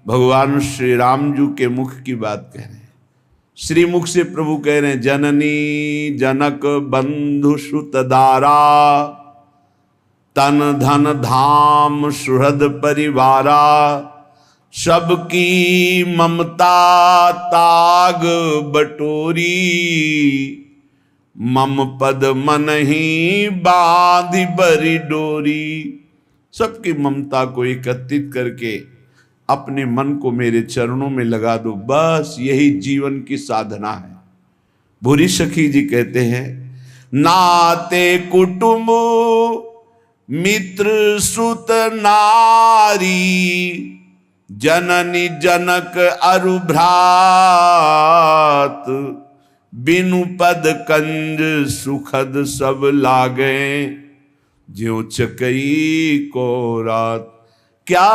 भगवान श्री राम जी के मुख की बात कह रहे हैं। श्रीमुख से प्रभु कह रहे हैं, जननी जनक बंधु सुत दारा, तन धन धाम सुहृद परिवारा, सबकी ममता ताग बटोरी, मम पद मन ही बांधि बरी डोरी। सबकी ममता को एकत्रित करके अपने मन को मेरे चरणों में लगा दो, बस यही जीवन की साधना है। भूरी सखी जी कहते हैं, नाते कुटुंब मित्र सुत नारी, जननी जनक अरु भ्रात, बिनु पद कंज सुखद सब लागे, ज्यों चकई को रात। क्या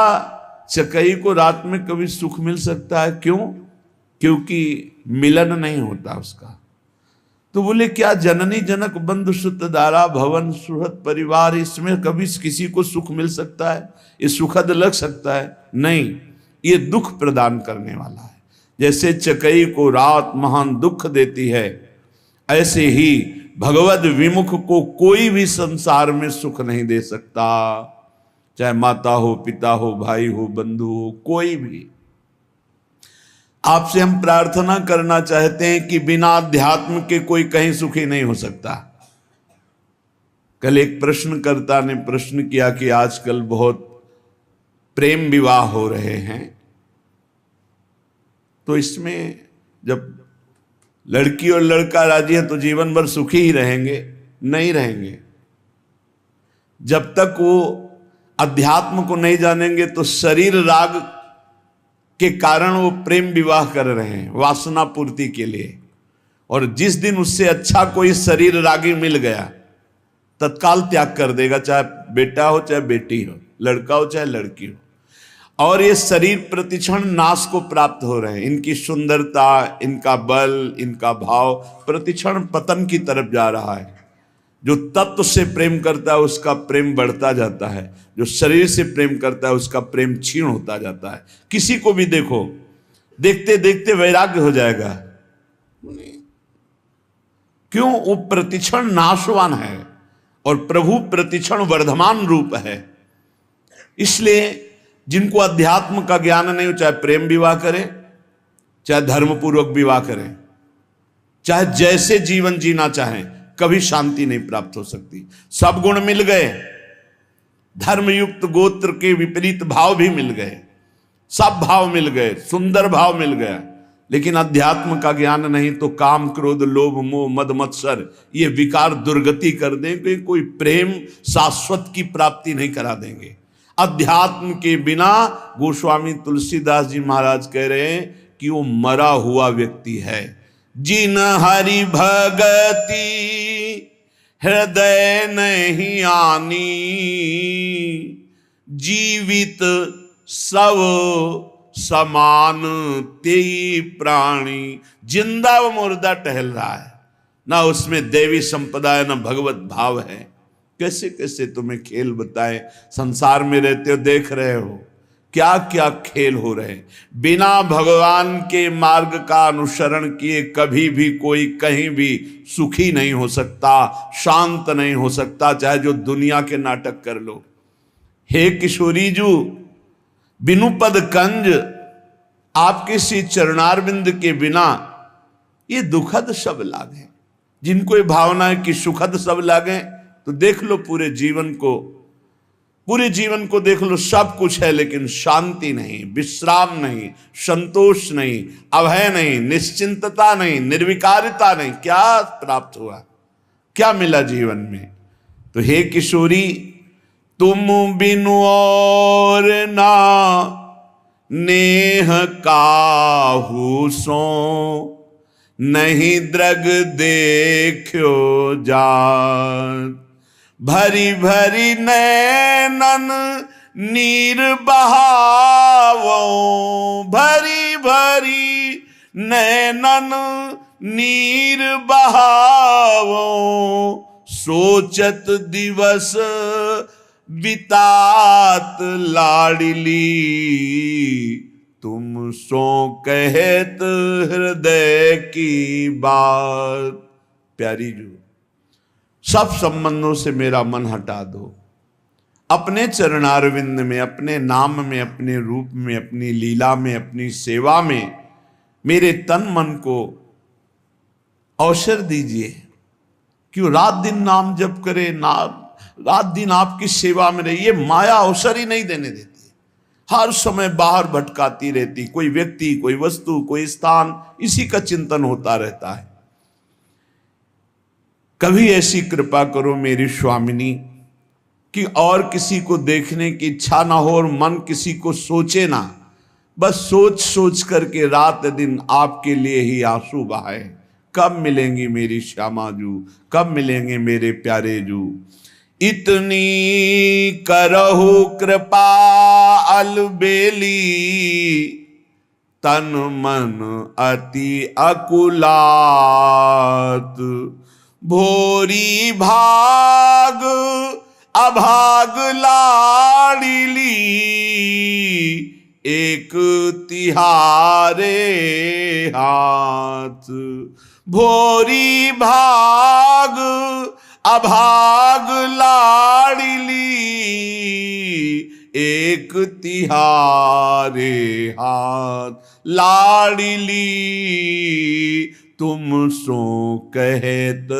चकई को रात में कभी सुख मिल सकता है? क्यों? क्योंकि मिलन नहीं होता उसका। तो बोले क्या जननी जनक बंधु सुत दारा भवन सुहृद परिवार, इसमें कभी किसी को सुख मिल सकता है? ये सुखद लग सकता है? नहीं, ये दुख प्रदान करने वाला है। जैसे चकई को रात महान दुख देती है, ऐसे ही भगवद विमुख को कोई भी संसार में सुख नहीं दे सकता। चाहे माता हो, पिता हो, भाई हो, बंधु हो, कोई भी। आपसे हम प्रार्थना करना चाहते हैं कि बिना अध्यात्म के कोई कहीं सुखी नहीं हो सकता। कल एक प्रश्नकर्ता ने प्रश्न किया कि आजकल बहुत प्रेम विवाह हो रहे हैं, तो इसमें जब लड़की और लड़का राजी है तो जीवन भर सुखी ही रहेंगे? नहीं रहेंगे। जब तक वो अध्यात्म को नहीं जानेंगे तो शरीर राग के कारण वो प्रेम विवाह कर रहे हैं वासना पूर्ति के लिए। और जिस दिन उससे अच्छा कोई शरीर रागी मिल गया, तत्काल त्याग कर देगा, चाहे बेटा हो चाहे बेटी हो, लड़का हो चाहे लड़की हो। और ये शरीर प्रतिक्षण नाश को प्राप्त हो रहे हैं। इनकी सुंदरता, इनका बल, इनका भाव प्रतिक्षण पतन की तरफ जा रहा है। जो तत्व से प्रेम करता है उसका प्रेम बढ़ता जाता है, जो शरीर से प्रेम करता है उसका प्रेम क्षीण होता जाता है। किसी को भी देखो, देखते देखते वैराग्य हो जाएगा। क्यों? वो प्रतिक्षण नाशवान है और प्रभु प्रतिक्षण वर्धमान रूप है। इसलिए जिनको अध्यात्म का ज्ञान नहीं हो, चाहे प्रेम विवाह करें, चाहे धर्मपूर्वक विवाह करें, चाहे जैसे जीवन जीना चाहें, कभी शांति नहीं प्राप्त हो सकती। सब गुण मिल गए, धर्मयुक्त गोत्र के विपरीत भाव भी मिल गए, सब भाव मिल गए, सुंदर भाव मिल गया, लेकिन अध्यात्म का ज्ञान नहीं तो काम क्रोध लोभ मोह मद मत्सर ये विकार दुर्गति कर देंगे, कोई प्रेम शाश्वत की प्राप्ति नहीं करा देंगे। अध्यात्म के बिना गोस्वामी तुलसीदास जी महाराज कह रहे हैं कि वो मरा हुआ व्यक्ति है। जिन हरि भगति हृदय नहीं आनी, जीवित सब समान तेई प्राणी। जिंदा व मुर्दा टहल रहा है, ना उसमें देवी संपदा है, ना भगवत भाव है। कैसे कैसे तुम्हें खेल बताएं, संसार में रहते हो देख रहे हो क्या क्या खेल हो रहे हैं। बिना भगवान के मार्ग का अनुसरण किए कभी भी कोई कहीं भी सुखी नहीं हो सकता, शांत नहीं हो सकता, चाहे जो दुनिया के नाटक कर लो। हे किशोरी जू, बिनु पद कंज, आपके श्री चरणारविंद के बिना ये दुखद सब लागे। जिनको ये भावना है कि सुखद सब लागे, तो देख लो पूरे जीवन को देख लो, सब कुछ है लेकिन शांति नहीं, विश्राम नहीं, संतोष नहीं, अभय नहीं, निश्चिंतता नहीं, निर्विकारिता नहीं। क्या प्राप्त हुआ? क्या मिला जीवन में? तो हे किशोरी, तुम बिनु और ना नेह काहू सो, नहीं द्रग देखो जात। भरी भरी नैनन नीर बहावो, भरी भरी नैनन नीर बहावो, सोचत दिवस बितात लाडली। तुम सो कहत हृदय की बात। प्यारी जू, सब संबंधों से मेरा मन हटा दो, अपने चरणारविंद में, अपने नाम में, अपने रूप में, अपनी लीला में, अपनी सेवा में मेरे तन मन को अवसर दीजिए। क्यों रात दिन नाम जप करे, रात दिन आपकी सेवा में रहे। ये माया अवसर ही नहीं देने देती, हर समय बाहर भटकाती रहती। कोई व्यक्ति, कोई वस्तु, कोई स्थान, इसी का चिंतन होता रहता है। कभी ऐसी कृपा करो मेरी स्वामिनी कि और किसी को देखने की इच्छा ना हो और मन किसी को सोचे ना, बस सोच सोच करके रात दिन आपके लिए ही आंसू बहाए। कब मिलेंगी मेरी श्यामा जू, कब मिलेंगे मेरे प्यारे जू। इतनी करहु कृपा अलबेली, तन मन अति अकुलात। भोरी भाग अभाग लाडिली, एक तिहारे हाथ। भोरी भाग अभाग लाडिली, एक तिहारे हाथ। लाडिली तुम सो कहत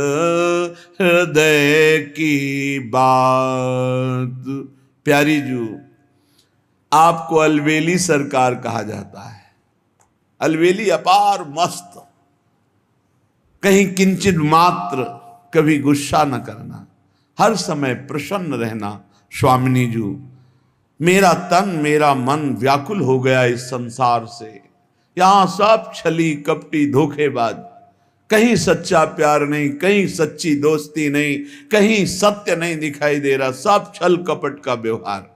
हृदय की बात। प्यारी जू, आपको अलवेली सरकार कहा जाता है। अलवेली अपार मस्त, कहीं किंचित मात्र कभी गुस्सा न करना, हर समय प्रसन्न रहना। स्वामिनी जू, मेरा तन मेरा मन व्याकुल हो गया इस संसार से। यहां सब छली कपटी धोखेबाज, कहीं सच्चा प्यार नहीं, कहीं सच्ची दोस्ती नहीं, कहीं सत्य नहीं दिखाई दे रहा, सब छल कपट का व्यवहार।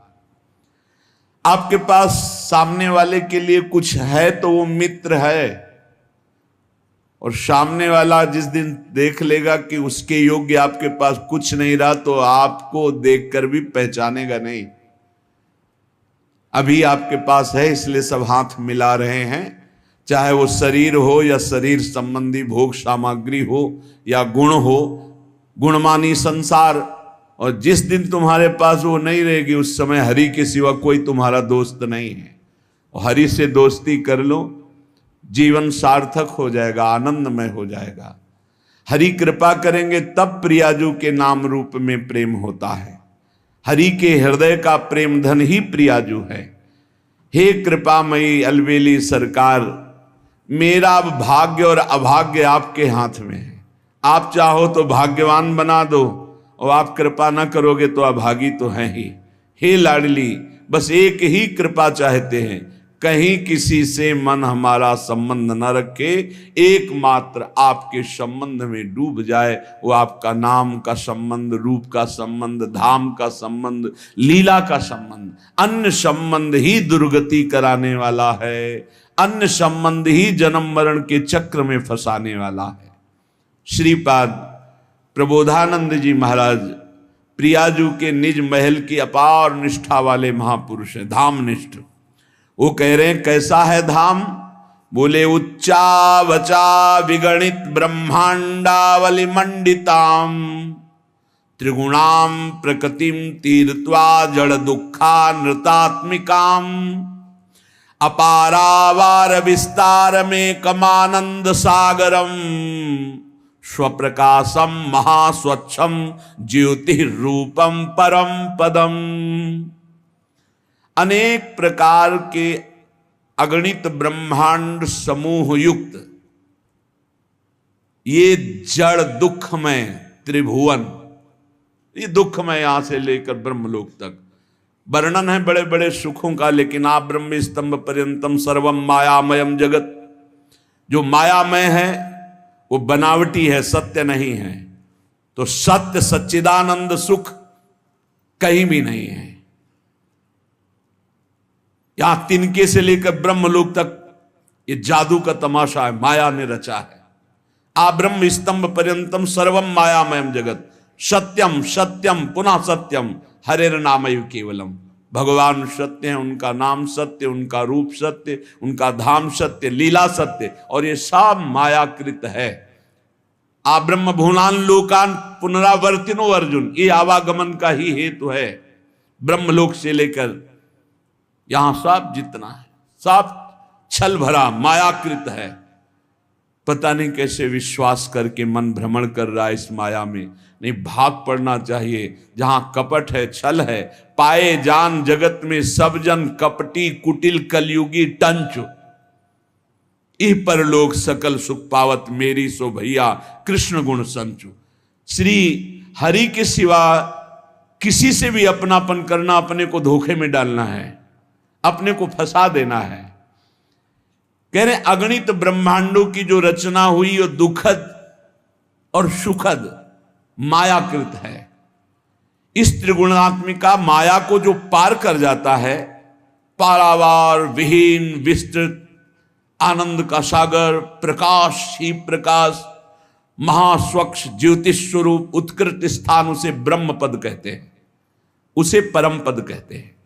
आपके पास सामने वाले के लिए कुछ है तो वो मित्र है, और सामने वाला जिस दिन देख लेगा कि उसके योग्य आपके पास कुछ नहीं रहा तो आपको देखकर भी पहचानेगा नहीं। अभी आपके पास है इसलिए सब हाथ मिला रहे हैं, चाहे वो शरीर हो या शरीर संबंधी भोग सामग्री हो या गुण हो, गुणमानी संसार। और जिस दिन तुम्हारे पास वो नहीं रहेगी उस समय हरि के सिवा कोई तुम्हारा दोस्त नहीं है। और हरि से दोस्ती कर लो, जीवन सार्थक हो जाएगा, आनंदमय हो जाएगा। हरि कृपा करेंगे तब प्रियाजू के नाम रूप में प्रेम होता है। हरि के हृदय का प्रेम धन ही प्रियाजू है। हे कृपामयी अलवेली सरकार, मेरा भाग्य और अभाग्य आपके हाथ में है। आप चाहो तो भाग्यवान बना दो, और आप कृपा ना करोगे तो अभागी तो हैं ही। हे लाडली, बस एक ही कृपा चाहते हैं, कहीं किसी से मन हमारा संबंध न रखे, एकमात्र आपके संबंध में डूब जाए। वो आपका नाम का संबंध, रूप का संबंध, धाम का संबंध, लीला का संबंध। अन्य संबंध ही दुर्गति कराने वाला है, अन्य संबंध ही जन्म मरण के चक्र में फंसाने वाला है। श्रीपाद प्रबोधानंद जी महाराज प्रियाजू के निज महल की अपार निष्ठा वाले महापुरुष हैं, धाम निष्ठ। वो कह रहे हैं कैसा है धाम? बोले उच्चा वचा विगणित ब्रह्मांडावली मंडिताम, त्रिगुणाम प्रकृतिम तीर्थवा जड़ दुखा नृतात्मिकाम, अपारावार विस्तार में कमानंद सागरम, स्वप्रकाशम महास्वच्छम ज्योति रूपम परम पदम। अनेक प्रकार के अगणित ब्रह्मांड समूह युक्त ये जड़ दुखमय त्रिभुवन, ये दुखमय यहां से लेकर ब्रह्मलोक तक वर्णन है बड़े बड़े सुखों का। लेकिन आप ब्रह्म स्तंभ पर्यंतम सर्वम मायामयम जगत, जो मायामय है वो बनावटी है, सत्य नहीं है। तो सत्य सच्चिदानंद सुख कहीं भी नहीं है। यहां तिनके से लेकर ब्रह्मलोक तक ये जादू का तमाशा है, माया ने रचा है। आ ब्रह्म स्तंभ पर्यंतम सर्वम मायामयम जगत, सत्यम सत्यम पुनः सत्यम हरेर नामयु केवलम। भगवान सत्य हैं, उनका नाम सत्य, उनका रूप सत्य, उनका धाम सत्य, लीला सत्य, और ये सब मायाकृत है। आ ब्रह्म भुवनान लोकान पुनरावर्तिनो अर्जुन, ये आवागमन का ही हेतु है। ब्रह्मलोक से लेकर यहां सब जितना है सब छल भरा मायाकृत है। पता नहीं कैसे विश्वास करके मन भ्रमण कर रहा है इस माया में। नहीं, भाग पड़ना चाहिए। जहां कपट है, छल है, पाए जान जगत में सब जन कपटी कुटिल कलयुगी टंच, इह परलोक सकल सुख पावत मेरी सो भैया कृष्ण गुण संचु। श्री हरि के सिवा किसी से भी अपनापन करना अपने को धोखे में डालना है, अपने को फंसा देना है। कह रहे अगणित ब्रह्मांडों की जो रचना हुई वो दुखद और सुखद मायाकृत है। इस त्रिगुणात्मिका माया को जो पार कर जाता है, पारावार विहीन विस्तृत आनंद का सागर, प्रकाश ही प्रकाश, महास्वच्छ ज्योतिष स्वरूप उत्कृष्ट स्थान, उसे ब्रह्म पद कहते हैं, उसे परम पद कहते हैं।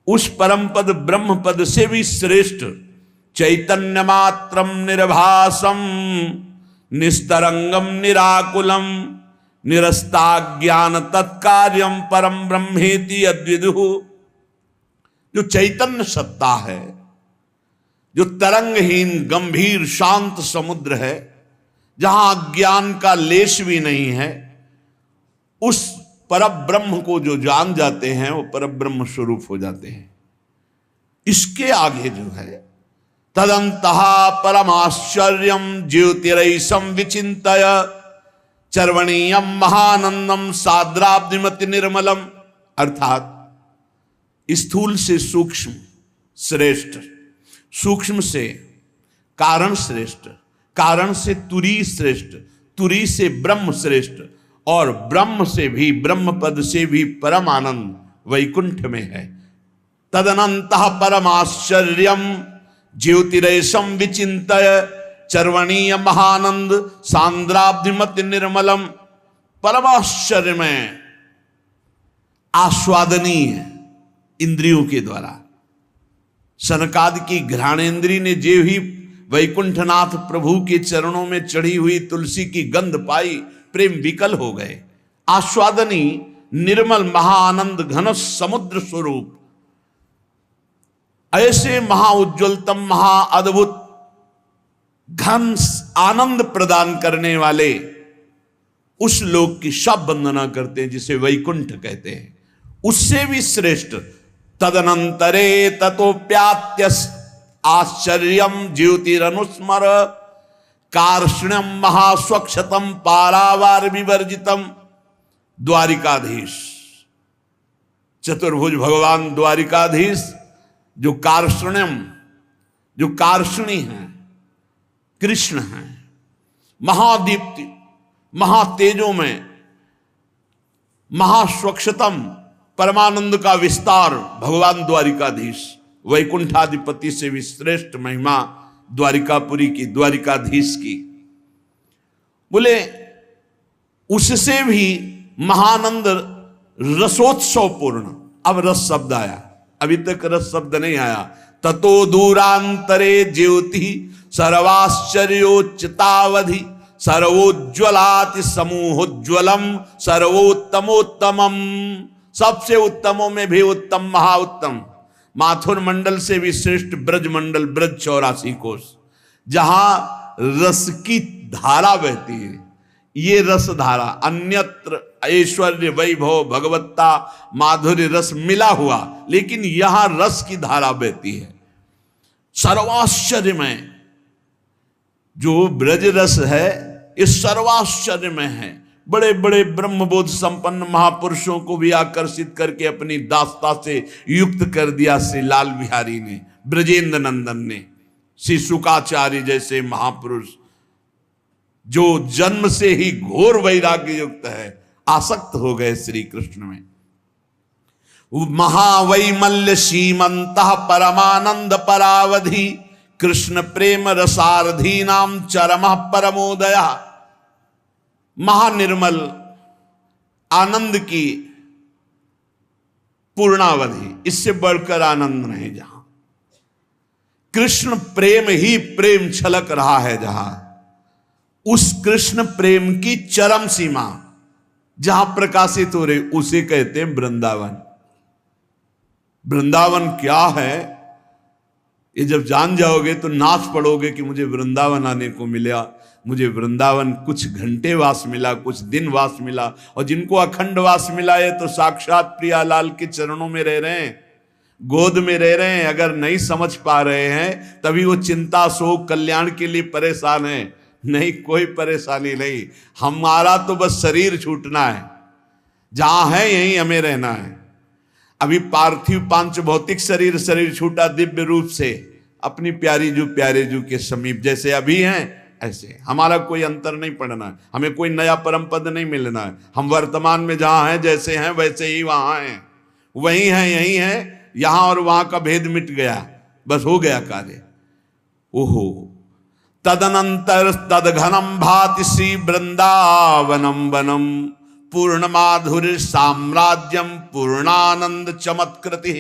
उस परम पद ब्रह्म पद से भी श्रेष्ठ चैतन्य मात्रम निर्भासम निस्तरंगम निराकुलम निरस्ता ज्ञान तत्कार्यम परम ब्रह्मेति अद्विदुः, जो चैतन्य सत्ता है, जो तरंगहीन गंभीर शांत समुद्र है, जहां ज्ञान का लेश भी नहीं है, उस परब्रह्म को जो जान जाते हैं वो परब्रह्म स्वरूप हो जाते हैं। इसके आगे जो है तदंतः परमाश्चर्यम ज्योतिरैसम विचिंतय चर्वणीयम महानंदम साद्राब्धिमति निर्मलम, अर्थात स्थूल से सूक्ष्म श्रेष्ठ, सूक्ष्म से कारण श्रेष्ठ, कारण से तुरी श्रेष्ठ, तुरी से ब्रह्म श्रेष्ठ, और ब्रह्म से भी, ब्रह्म पद से भी परम आनंद वैकुंठ में है। तदनंतः परमाश्चर्यम ज्योतिरेशम विचिंतय चर्वणीय महानंद सांद्राब्धिमति निर्मलम, परमाश्चर्य में आस्वादनीय इंद्रियों के द्वारा। सनकादि की घ्राणेन्द्री ने जे ही वैकुंठनाथ प्रभु के चरणों में चढ़ी हुई तुलसी की गंध पाई, प्रेम विकल हो गए। आस्वादनी निर्मल महाआनंद घन समुद्र स्वरूप, ऐसे महाउज्ज्वलतम महाअद्भुत घन आनंद प्रदान करने वाले उस लोक की सब वंदना करते हैं जिसे वैकुंठ कहते हैं। उससे भी श्रेष्ठ तदनंतरे ततोप्यात्य आश्चर्यम ज्योतिरनुस्मर कार्ष्ण्यम महास्वच्छतम पारावार विवर्जितम, द्वारिकाधीश चतुर्भुज भगवान द्वारिकाधीश जो कार्ष्ण्यम, जो कार्ष्णी हैं, कृष्ण हैं, महादीप्ति महातेजों में महास्वच्छतम परमानंद का विस्तार भगवान द्वारिकाधीश, वैकुंठाधिपति से भी श्रेष्ठ महिमा द्वारिकापुरी की, द्वारिकाधीश की। बोले उससे भी महानंद रसोत्सव पूर्ण। अब रस शब्द आया, अभी तक रस शब्द नहीं आया। ततो दूरांतरे ज्योति सर्वाश्चर्योच्चतावधि सर्वोज्ज्वलाति समूहोज्ज्वलम सर्वोत्तमोत्तमम, सबसे उत्तमों में भी उत्तम महाउत्तम, माथुर मंडल से भी श्रेष्ठ ब्रज मंडल, ब्रज 84 कोष, जहां रस की धारा बहती है। ये रस धारा अन्यत्र ऐश्वर्य वैभव भगवत्ता माधुर्य रस मिला हुआ, लेकिन यहां रस की धारा बहती है। सर्वाश्चर्य में जो ब्रज रस है इस सर्वाश्चर्य में है। बड़े बड़े ब्रह्मबोध संपन्न महापुरुषों को भी आकर्षित करके अपनी दास्ता से युक्त कर दिया श्री लाल बिहारी ने, ब्रजेंद्र नंदन ने, श्री शुकाचार्य जैसे महापुरुष जो जन्म से ही घोर वैराग्य युक्त है, आसक्त हो गए श्री कृष्ण में। महावैमल्य सीमंतः परमानंद परावधि कृष्ण प्रेम रसारधी नाम चरमः परमोदया, महानिर्मल आनंद की पूर्णावधि, इससे बढ़कर आनंद नहीं जहां। कृष्ण प्रेम ही प्रेम छलक रहा है जहां, उस कृष्ण प्रेम की चरम सीमा जहां प्रकाशित हो रही उसे कहते हैं वृंदावन। वृंदावन क्या है ये जब जान जाओगे तो नाच पड़ोगे कि मुझे वृंदावन आने को मिला, मुझे वृंदावन कुछ घंटे वास मिला, कुछ दिन वास मिला। और जिनको अखंड वास मिला है तो साक्षात प्रियालाल के चरणों में रह रहे हैं, गोद में रह रहे हैं। अगर नहीं समझ पा रहे हैं तभी वो चिंता शोक कल्याण के लिए परेशान है। नहीं, कोई परेशानी नहीं, हमारा तो बस शरीर छूटना है, जहां है यहीं हमें रहना है। अभी पार्थिव पांच भौतिक शरीर छूटा दिव्य रूप से अपनी प्यारी जू प्यारे जू के समीप, जैसे अभी हैं ऐसे। हमारा कोई अंतर नहीं पड़ना है, हमें कोई नया परम पद नहीं मिलना है। हम वर्तमान में जहां हैं जैसे हैं वैसे ही वहां हैं, वही हैं यही हैं। यहां और वहां का भेद मिट गया, बस हो गया कार्य। ओहो तदनंतर तदघनम भाति श्री वृंदावनम वनम पूर्ण माधुर्य साम्राज्यम पूर्णानंद चमत्कृति।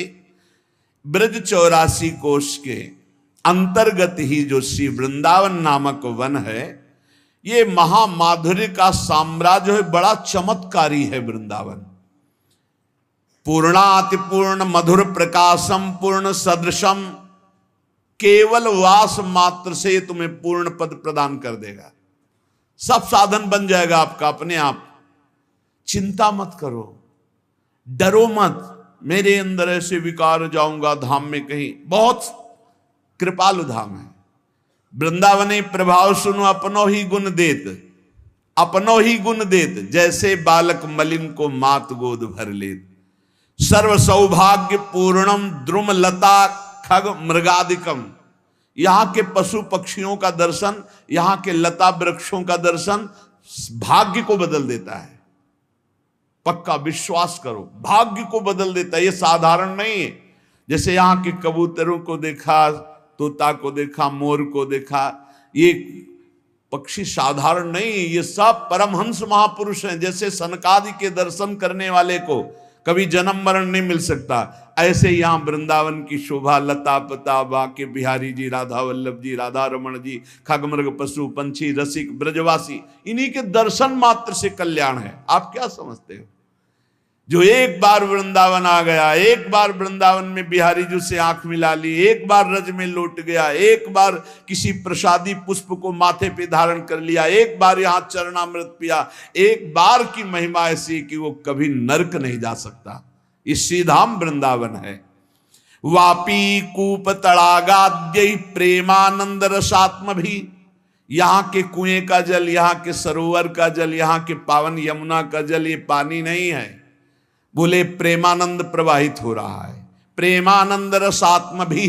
ब्रज 84 कोश के अंतर्गत ही जो श्री वृंदावन नामक वन है, ये महामाधुर्य का साम्राज्य है, बड़ा चमत्कारी है वृंदावन। पूर्णाति पूर्ण मधुर प्रकाशम पूर्ण सदृशम, केवल वास मात्र से तुम्हें पूर्ण पद प्रदान कर देगा। सब साधन बन जाएगा आपका अपने आप। चिंता मत करो, डरो मत, मेरे अंदर ऐसे विकार जाऊंगा धाम में कहीं। बहुत कृपालु धाम है वृंदावने प्रभाव सुनो अपनो ही गुण देत, अपनो ही गुण देत, जैसे बालक मलिन को मात गोद भर लेत। सर्व सौभाग्य पूर्णम द्रुम लता खग मृगादिकम, यहां के पशु पक्षियों का दर्शन, यहां के लता वृक्षों का दर्शन भाग्य को बदल देता है। पक्का विश्वास करो, भाग्य को बदल देता है। ये साधारण नहीं है। जैसे यहां के कबूतरों को देखा, तोता को देखा, मोर को देखा, ये पक्षी साधारण नहीं, ये सब परमहंस महापुरुष हैं। जैसे सनकादि के दर्शन करने वाले को कभी जन्म मरण नहीं मिल सकता, ऐसे यहां वृंदावन की शोभा, लता पता, बाके बिहारी जी, राधा वल्लभ जी, राधा रमण जी, खगमृग पशु पंछी रसिक ब्रजवासी, इन्हीं के दर्शन मात्र से कल्याण है। आप क्या समझते हो? जो एक बार वृंदावन आ गया, एक बार वृंदावन में बिहारी जी से आंख मिला ली, एक बार रज में लौट गया, एक बार किसी प्रसादी पुष्प को माथे पे धारण कर लिया, एक बार यहां चरणामृत पिया, एक बार की महिमा ऐसी कि वो कभी नरक नहीं जा सकता। इस श्रीधाम वृंदावन है। वापी कूप तड़ागाद्य प्रेमानंद रसात्म भी, यहां के कुएं का जल, यहां के सरोवर का जल, यहां के पावन यमुना का जल, ये पानी नहीं है, बोले प्रेमानंद प्रवाहित हो रहा है। प्रेमानंद रसात्म भी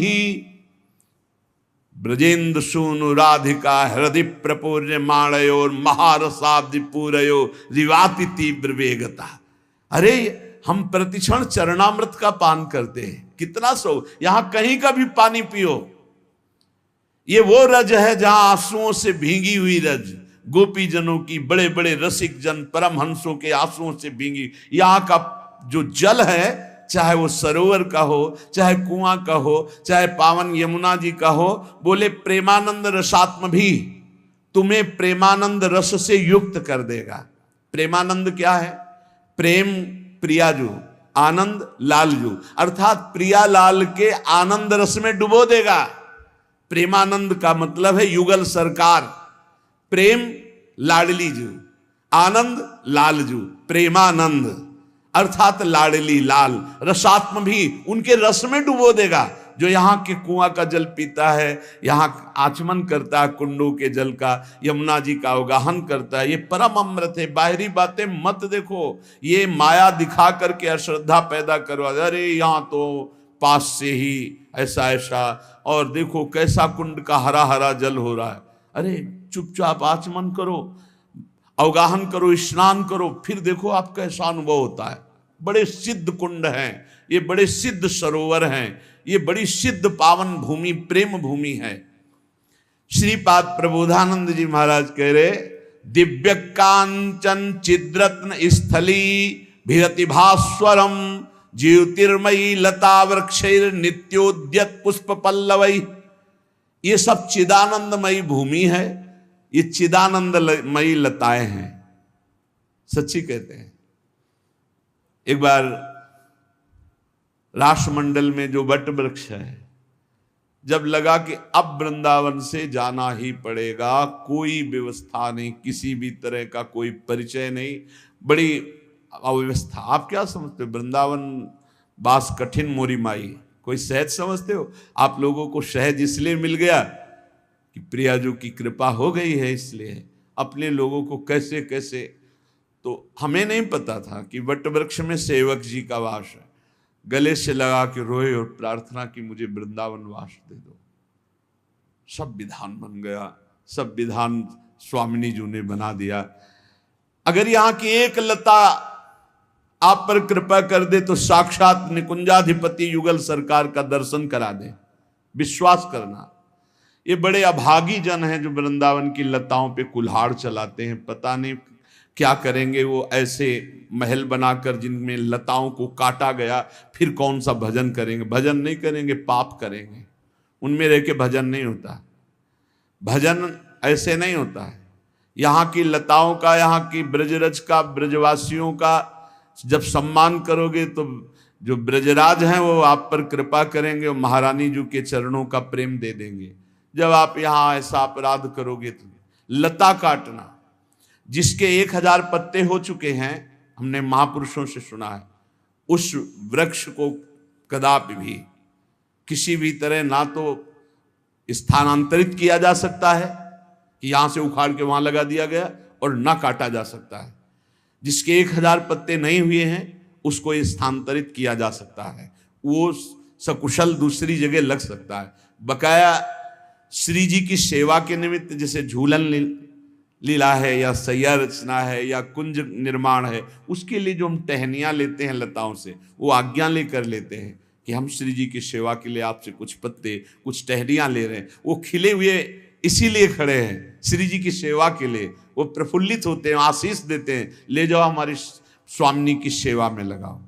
ब्रजेंद्र सूनु राधिका हृदय प्रपूर्य माणयोर महारसाब्दि पूरयो रिवाति तीव्र वेगता। अरे हम प्रतिक्षण चरणामृत का पान करते हैं, कितना सो, यहां कहीं का भी पानी पियो। ये वो रज है जहां आंसुओं से भींगी हुई रज, गोपी जनों की, बड़े बड़े रसिक जन परमहंसों के आंसुओं से भींगी। यहां का जो जल है, चाहे वो सरोवर का हो, चाहे कुआं का हो, चाहे पावन यमुना जी का हो, बोले प्रेमानंद रसात्म भी तुम्हें प्रेमानंद रस से युक्त कर देगा। प्रेमानंद क्या है? प्रेम प्रियाजू, आनंद लालजू, अर्थात प्रिया लाल के आनंद रस में डुबो देगा। प्रेमानंद का मतलब है युगल सरकार। प्रेम लाडली जू, आनंद लालजू, प्रेमानंद अर्थात लाडली लाल। रसात्म भी उनके रस में डुबो देगा। जो यहाँ के कुआं का जल पीता है, यहाँ आचमन करता है कुंडों के जल का, यमुना जी का अवगाहन करता है, ये परम अमृत है। बाहरी बातें मत देखो, ये माया दिखा करके अश्रद्धा पैदा करवा, अरे यहाँ तो पास से ही ऐसा ऐसा, और देखो कैसा कुंड का हरा हरा जल हो रहा है। अरे चुपचाप आचमन करो, अवगाहन करो, स्नान करो, फिर देखो आप कैसा अनुभव होता है। बड़े सिद्ध कुंड हैं ये, बड़े सिद्ध सरोवर हैं ये, बड़ी सिद्ध पावन भूमि, प्रेम भूमि है। श्रीपाद प्रबोधानंद जी महाराज कह रहे, दिव्य कांचन चिद्रत्न स्थली भिरति भास्वरम ज्योतिर्मयी लता वृक्षैर नित्योद्यत पुष्प पल्लवई। ये सब चिदानंदमयी भूमि है, ये चिदानंदमयी लताएं हैं। सच्ची कहते हैं। एक बार राष्ट्रमंडल में जो वट वृक्ष है, जब लगा कि अब वृंदावन से जाना ही पड़ेगा, कोई व्यवस्था नहीं, किसी भी तरह का कोई परिचय नहीं, बड़ी अव्यवस्था। आप क्या समझते हो, वृंदावन बास कठिन मोरी माई, कोई सहज समझते हो? आप लोगों को सहज इसलिए मिल गया कि प्रियाजू की कृपा हो गई है, इसलिए अपने लोगों को कैसे कैसे। तो हमें नहीं पता था कि वट वृक्ष में सेवक जी का वास है। गले से लगा के रोए और प्रार्थना की, मुझे वृंदावन वास दे दो। सब विधान बन गया, सब विधान स्वामिनी जी ने बना दिया। अगर यहाँ की एक लता आप पर कृपा कर दे तो साक्षात निकुंजाधिपति युगल सरकार का दर्शन करा दे। विश्वास करना, ये बड़े अभागी जन हैं जो वृंदावन की लताओं पे कुल्हाड़ चलाते हैं। पता नहीं क्या करेंगे वो, ऐसे महल बनाकर जिनमें लताओं को काटा गया, फिर कौन सा भजन करेंगे? भजन नहीं करेंगे, पाप करेंगे। उनमें रह के भजन नहीं होता, भजन ऐसे नहीं होता है। यहाँ की लताओं का, यहाँ की ब्रजरज का, ब्रजवासियों का जब सम्मान करोगे तो जो ब्रजराज हैं वो आप पर कृपा करेंगे और महारानी जी के चरणों का प्रेम दे देंगे। जब आप यहाँ ऐसा अपराध करोगे तो लता काटना, जिसके 1000 पत्ते हो चुके हैं, हमने महापुरुषों से सुना है, उस वृक्ष को कदापि भी किसी भी तरह ना तो स्थानांतरित किया जा सकता है कि यहां से उखाड़ के वहां लगा दिया गया, और ना काटा जा सकता है। जिसके 1000 पत्ते नहीं हुए हैं उसको स्थानांतरित किया जा सकता है, वो सकुशल दूसरी जगह लग सकता है। बकाया श्री जी की सेवा के निमित्त जैसे झूलन लीला है या सैया रचना है या कुंज निर्माण है, उसके लिए जो हम टहनियाँ लेते हैं लताओं से, वो आज्ञा लेकर लेते हैं कि हम श्री जी की सेवा के लिए आपसे कुछ पत्ते, कुछ टहनियाँ ले रहे हैं। वो खिले हुए इसीलिए खड़े हैं श्री जी की सेवा के लिए, वो प्रफुल्लित होते हैं, आशीष देते हैं, ले जाओ हमारी स्वामिनी की सेवा में लगाओ।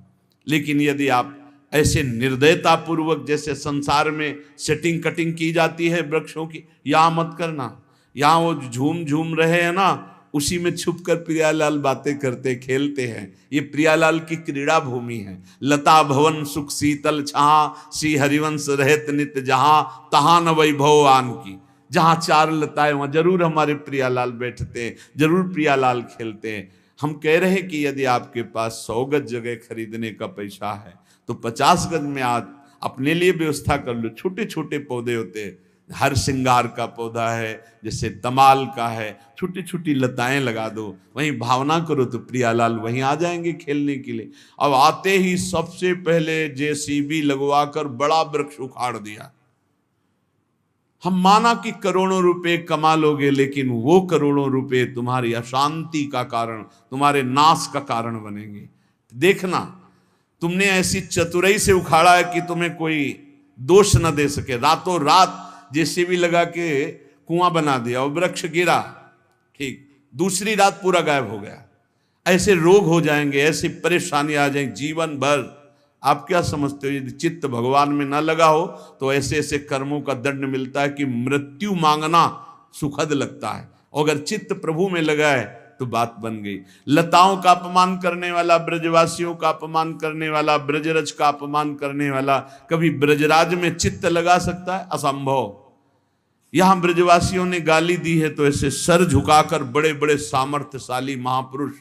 लेकिन यदि आप ऐसे निर्दयता पूर्वक जैसे संसार में सेटिंग कटिंग की जाती है वृक्षों की, यहाँ मत करना। यहाँ वो झूम झूम रहे हैं ना, उसी में छुपकर प्रियालाल बातें करते खेलते हैं। ये प्रियालाल की क्रीड़ा भूमि है। लता भवन सुख शीतल छहा, श्री हरिवंश रहत नित जहां, तहां न वैभव आन की। जहाँ 4 लताएं वहाँ जरूर हमारे प्रियालाल बैठते हैं, जरूर प्रियालाल खेलते हैं। हम कह रहे हैं कि यदि आपके पास 100 गज जगह खरीदने का पैसा है तो 50 गज में आज अपने लिए व्यवस्था कर लो। छोटे छोटे पौधे होते हैं, हर श्रृंगार का पौधा है, जैसे तमाल का है, छोटी छोटी लताएं लगा दो, वहीं भावना करो तो प्रियालाल वहीं आ जाएंगे खेलने के लिए। अब आते ही सबसे पहले जेसीबी लगवाकर बड़ा वृक्ष उखाड़ दिया। हम माना कि करोड़ों रुपए कमा लोगे, लेकिन वो करोड़ों रुपए तुम्हारी अशांति का कारण, तुम्हारे नाश का कारण बनेंगे। देखना, तुमने ऐसी चतुराई से उखाड़ा है कि तुम्हें कोई दोष न दे सके। रातों रात जेसीबी लगा के कुआं बना दिया और वृक्ष गिरा, ठीक, दूसरी रात पूरा गायब हो गया। ऐसे रोग हो जाएंगे, ऐसी परेशानी आ जाएंगी जीवन भर। आप क्या समझते हो, यदि चित्त भगवान में ना लगा हो तो ऐसे ऐसे कर्मों का दंड मिलता है कि मृत्यु मांगना सुखद लगता है। और अगर चित्त प्रभु में लगा है तो बात बन गई। लताओं का अपमान करने वाला, ब्रजवासियों का अपमान करने वाला, ब्रजरज का अपमान करने वाला कभी ब्रजराज में चित्त लगा सकता है? असंभव। यहां ब्रजवासियों ने गाली दी है तो ऐसे सर झुकाकर बड़े बड़े सामर्थ्यशाली महापुरुष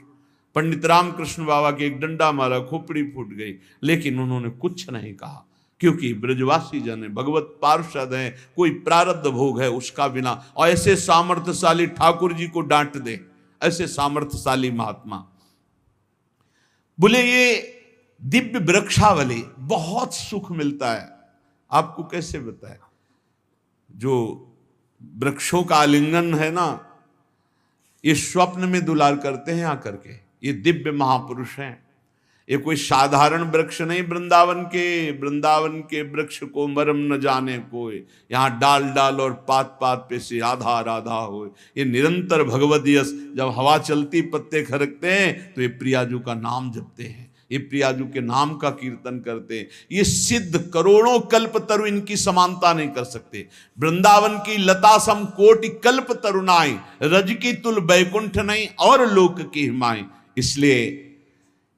पंडित रामकृष्ण बाबा के एक डंडा मारा, खोपड़ी फूट गई, लेकिन उन्होंने कुछ नहीं कहा, क्योंकि ब्रजवासी जन है, भगवत पार्षद हैं, कोई प्रारब्ध भोग है उसका बिना। और ऐसे सामर्थ्यशाली ठाकुर जी को डांट दे, ऐसे सामर्थ्यशाली महात्मा। बोले ये दिव्य वृक्षावली, बहुत सुख मिलता है। आपको कैसे बताए, जो वृक्षों का आलिंगन है ना, ये स्वप्न में दुलार करते हैं आकर के। ये दिव्य महापुरुष हैं, ये कोई साधारण वृक्ष नहीं। वृंदावन के वृक्ष को मरम न जाने कोई, यहाँ डाल डाल और पात पात पे से राधा राधा हो। ये निरंतर भगवत यश, जब हवा चलती पत्ते खरकते हैं तो ये प्रियाजू का नाम जपते हैं। ये प्रियाजू के नाम का कीर्तन करते हैं। ये सिद्ध करोड़ों कल्प तरु इनकी समानता नहीं कर सकते। वृंदावन की लता सम कोटि कल्प तरुणाई, रज की तुल बैकुंठ नहीं और लोक की हिमाई। इसलिए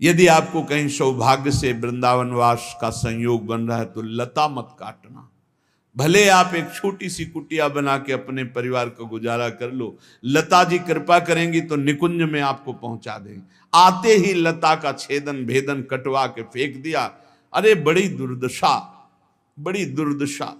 यदि आपको कहीं सौभाग्य से वृंदावन वास का संयोग बन रहा है तो लता मत काटना। भले आप एक छोटी सी कुटिया बना के अपने परिवार को गुजारा कर लो, लता जी कृपा करेंगी तो निकुंज में आपको पहुंचा देंगे। आते ही लता का छेदन भेदन कटवा के फेंक दिया। अरे बड़ी दुर्दशा, बड़ी दुर्दशा।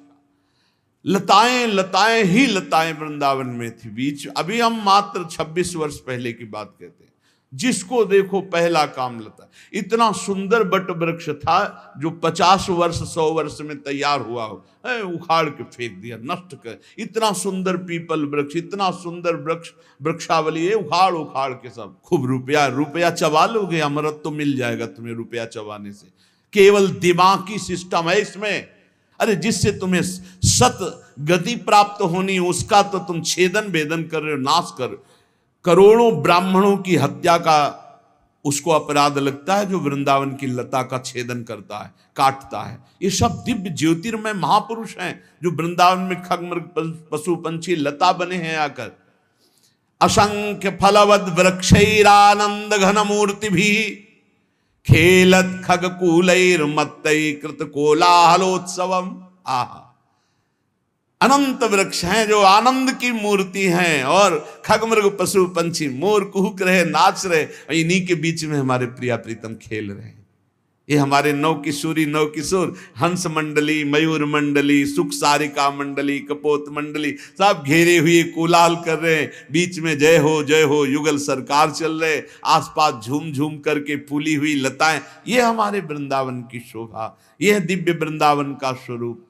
लताएं लताएं ही लताएं वृंदावन में थी बीच। अभी हम मात्र 26 वर्ष पहले की बात कहते हैं। जिसको देखो पहला काम लता। इतना सुंदर बट वृक्ष था जो 50 वर्ष 100 वर्ष में तैयार हुआ हो, उखाड़ के फेंक दिया, नष्ट कर। इतना सुंदर पीपल वृक्ष, इतना सुंदर वृक्ष, वृक्षावली है, उखाड़ उखाड़ के सब। खूब रुपया चबा लोगे, अमृत तो मिल जाएगा तुम्हें रुपया चबाने से। केवल दिमागी सिस्टम है इसमें। अरे जिससे तुम्हें सत गति प्राप्त होनी उसका तो तुम छेदन भेदन कर रहे हो, नाश कर। करोड़ों ब्राह्मणों की हत्या का उसको अपराध लगता है जो वृंदावन की लता का छेदन करता है, काटता है। ये सब दिव्य ज्योतिर्मय महापुरुष हैं जो वृंदावन में खगमृग पशु पंछी लता बने हैं आकर। असंख्य फलवद वृक्षैरानंद घन मूर्ति भी खेलत खगकूलैर मत्तै कृत कोलाहलोत्सवम। आहा, अनंत वृक्ष हैं जो आनंद की मूर्ति हैं और खगमृग पशु पंछी मोर कुहुक रहे, नाच रहे, इन्हीं के बीच में हमारे प्रिया प्रीतम खेल रहे हैं। ये हमारे नौ किशोरी नौ किशोर, हंस मंडली, मयूर मंडली, सुख सारिका मंडली, कपोत मंडली, सब घेरे हुए कोलाहल कर रहे हैं। बीच में जय हो युगल सरकार चल रहे, आसपास झूम झूम करके फूली हुई लताएं। ये हमारे वृंदावन की शोभा, यह दिव्य वृंदावन का स्वरूप।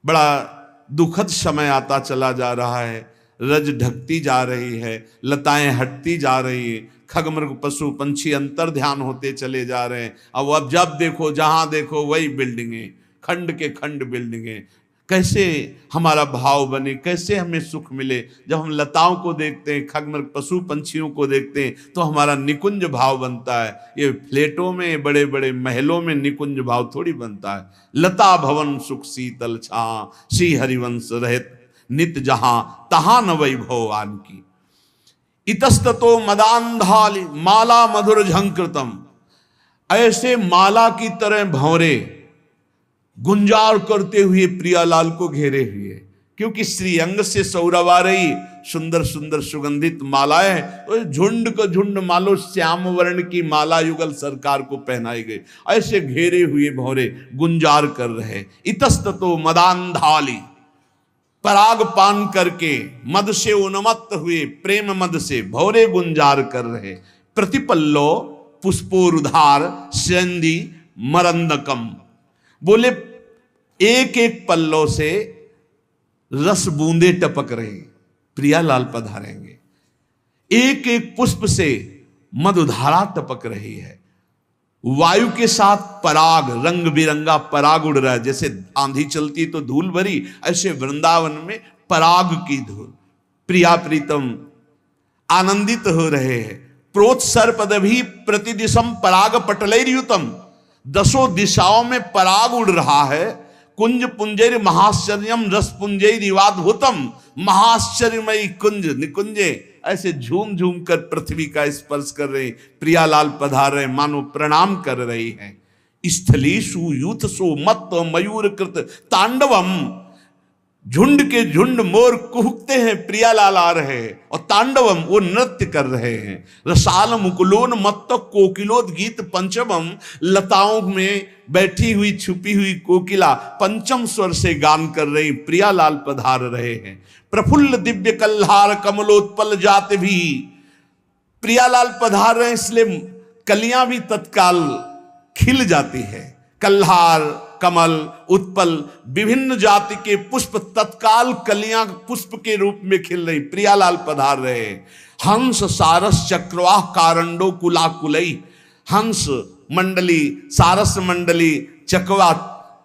बड़ा दुखद समय आता चला जा रहा है। रज ढकती जा रही है, लताएं हटती जा रही है, खगमृग पशु पंछी अंतर ध्यान होते चले जा रहे हैं। अब जब देखो जहां देखो वही बिल्डिंगें, खंड के खंड बिल्डिंगें। कैसे हमारा भाव बने, कैसे हमें सुख मिले। जब हम लताओं को देखते हैं, खगमृग पशु पंछियों को देखते हैं तो हमारा निकुंज भाव बनता है। ये फ्लैटों में, बड़े बड़े महलों में निकुंज भाव थोड़ी बनता है। लता भवन सुख शीतल छां, श्री हरिवंश रहित नित जहां, तहां न वैभवान की। इतस्ततो मदांधाली माला मधुर झंकृतम। ऐसे माला की तरह भंवरे गुंजार करते हुए प्रियालाल को घेरे हुए, क्योंकि श्रीअंग से सौरभ आ रही सुंदर सुंदर सुगंधित मालाएं, तो झुंड को झुंड मालो श्याम वर्ण की माला युगल सरकार को पहनाई गई। ऐसे घेरे हुए भौरे गुंजार कर रहे। इतस्ततो मदांधाली, पराग पान करके मद से उन्मत्त हुए, प्रेम मद से भौरे गुंजार कर रहे। प्रतिपल्लो पुष्पोरुधार सेंदी मरंदकम। बोले एक एक पल्लों से रस बूंदे टपक रहे, प्रियालाल पधारेंगे। एक एक पुष्प से मधुधारा टपक रही है। वायु के साथ पराग, रंग बिरंगा पराग उड़ रहा है। जैसे आंधी चलती तो धूल भरी, ऐसे वृंदावन में पराग की धूल। प्रिया प्रीतम आनंदित हो रहे हैं। प्रोत्सर्पदभि प्रतिदिशम पराग पटलैर्युतम। 10 दिशाओं में पराग उड़ रहा है। कुंज पुंजैर महाश्चर्यम रस पुंजैर इवाद्भुतम। महाश्चर्यमयी कुंज निकुंजे ऐसे झूम झूम कर पृथ्वी का स्पर्श कर रहे। प्रियालाल पधार रहे, मानो प्रणाम कर रही हैं। स्थलीषु यूथसु मत्त मयूर कृत तांडवम। झुंड के झुंड मोर कुहकते हैं, प्रियालाल आ रहे हैं और तांडवम वो नृत्य कर रहे हैं। रसाल मुकुलोन मत्त कोकिलोद गीत पंचमम। लताओं में बैठी हुई छुपी हुई कोकिला पंचम स्वर से गान कर रही। प्रियालाल पधार रहे हैं। प्रफुल्ल दिव्य कल्हार कमलोत्पल जात भी। प्रियालाल पधार रहे हैं, इसलिए कलियां भी तत्काल खिल जाती है। कल्हार, कमल, उत्पल, विभिन्न जाति के पुष्प तत्काल कलियां पुष्प के रूप में खिल रही। प्रियालाल पधार रहे। हंस सारस चक्रवाह कारंडो कुलाकुलई। हंस मंडली, सारस मंडली, चकवा,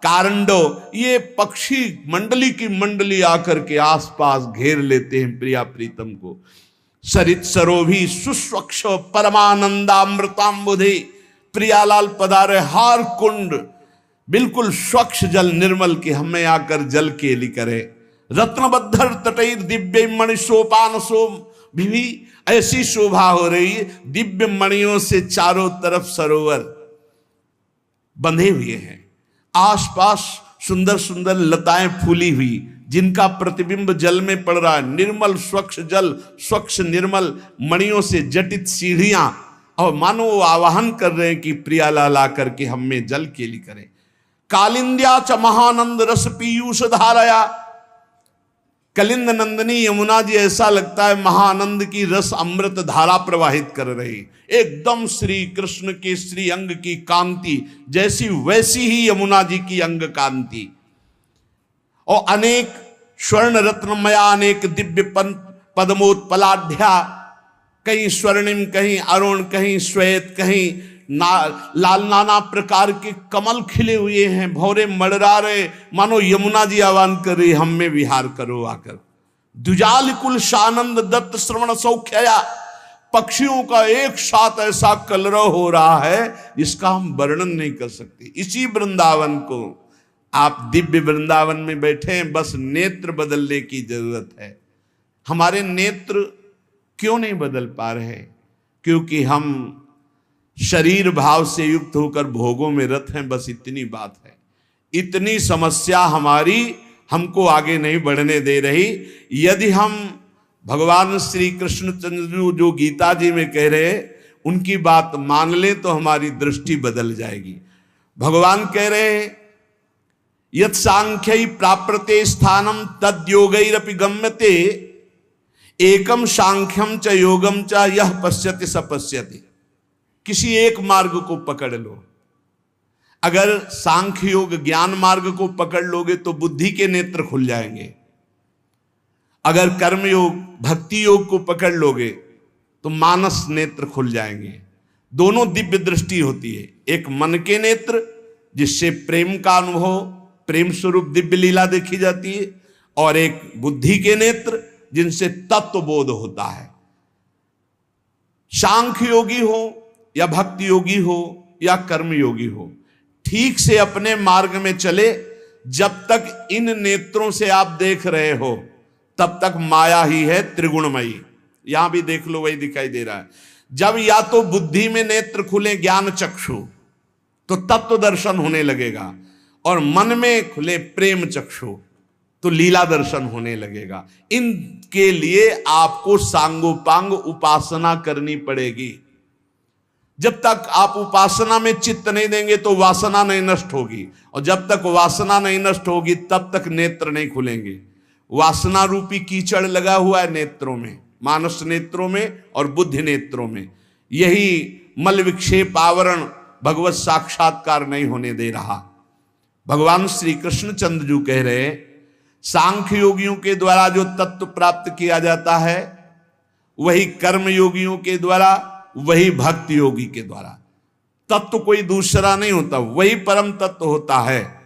कारंडो, ये पक्षी मंडली की मंडली आकर के आसपास घेर लेते हैं प्रिया प्रीतम को। सरित सरोभी सुस्वक्ष परमानंदामृताम्बुधे। प्रियालाल पधारे हार कुंड, बिल्कुल स्वच्छ जल निर्मल के हमें आकर जल केली करे। रत्नबद्धर तटैर दिव्य मणि सोपान सो भी ऐसी शोभा हो रही है, दिव्य मणियों से चारों तरफ सरोवर बंधे हुए हैं, आसपास सुंदर सुंदर लताएं फूली हुई जिनका प्रतिबिंब जल में पड़ रहा है। निर्मल स्वच्छ जल, स्वच्छ निर्मल मणियों से जटित सीढ़ियां, और मानो वो आवाहन कर रहे हैं कि प्रियालाल आकर के हमें जल केली करे। कालिंद्या च महानंद रस पीयूष धाराया, कलिंद नंदनी यमुना जी ऐसा लगता है महानंद की रस अमृत धारा प्रवाहित कर रही, एकदम श्री कृष्ण के श्री अंग की कांति जैसी वैसी ही यमुना जी की अंग कांति। और अनेक स्वर्ण रत्नमया, अनेक दिव्य पद्मोत्पलाढ्या, कहीं स्वर्णिम, कहीं अरुण, कहीं श्वेत, कहीं लाल, नाना प्रकार के कमल खिले हुए हैं, भौरे मड़रा रहे, मानो यमुना जी आह्वान कर रही हम में विहार करो आकर। द्विजाल कुल शानंद दत्त श्रवण सौख्या, पक्षियों का एक साथ ऐसा कलरव हो रहा है जिसका हम वर्णन नहीं कर सकते। इसी वृंदावन को आप दिव्य वृंदावन में बैठे हैं, बस नेत्र बदलने की जरूरत है। हमारे नेत्र क्यों नहीं बदल पा रहे? क्योंकि हम शरीर भाव से युक्त होकर भोगों में रत हैं, बस इतनी बात है। इतनी समस्या हमारी हमको आगे नहीं बढ़ने दे रही। यदि हम भगवान श्री कृष्णचंद्र जो गीता जी में कह रहे उनकी बात मान लें तो हमारी दृष्टि बदल जाएगी। भगवान कह रहे हैं यत् सांख्यै प्राप्यते स्थानम तद्योगैरपि गम्यते, एकम सांख्यम च योगम च यह पश्यति स पश्यति। किसी एक मार्ग को पकड़ लो। अगर सांख्य योग ज्ञान मार्ग को पकड़ लोगे तो बुद्धि के नेत्र खुल जाएंगे। अगर कर्म योग भक्ति योग को पकड़ लोगे तो मानस नेत्र खुल जाएंगे। दोनों दिव्य दृष्टि होती है, एक मन के नेत्र जिससे प्रेम का अनुभव, प्रेम स्वरूप दिव्य लीला देखी जाती है, और एक बुद्धि के नेत्र जिनसे तत्व बोध होता है। सांख्य योगी हो या भक्ति योगी हो या कर्म योगी हो, ठीक से अपने मार्ग में चले। जब तक इन नेत्रों से आप देख रहे हो तब तक माया ही है त्रिगुणमयी। यहां भी देख लो, वही दिखाई दे रहा है। जब या तो बुद्धि में नेत्र खुले ज्ञान चक्षु तो तत्व दर्शन होने लगेगा, और मन में खुले प्रेम चक्षु तो लीला दर्शन होने लगेगा। इनके लिए आपको सांगोपांग उपासना करनी पड़ेगी। जब तक आप उपासना में चित्त नहीं देंगे तो वासना नहीं नष्ट होगी, और जब तक वासना नहीं नष्ट होगी तब तक नेत्र नहीं खुलेंगे। वासना रूपी कीचड़ लगा हुआ है नेत्रों में, मानस नेत्रों में और बुद्धि नेत्रों में। यही मल विक्षेप आवरण भगवत साक्षात्कार नहीं होने दे रहा। भगवान श्री कृष्णचंद्र जी कह रहे हैं सांख्य योगियों के द्वारा जो तत्व प्राप्त किया जाता है वही कर्म योगियों के द्वारा, वही भक्ति योगी के द्वारा। तत्व कोई दूसरा नहीं होता, वही परम तत्व होता है।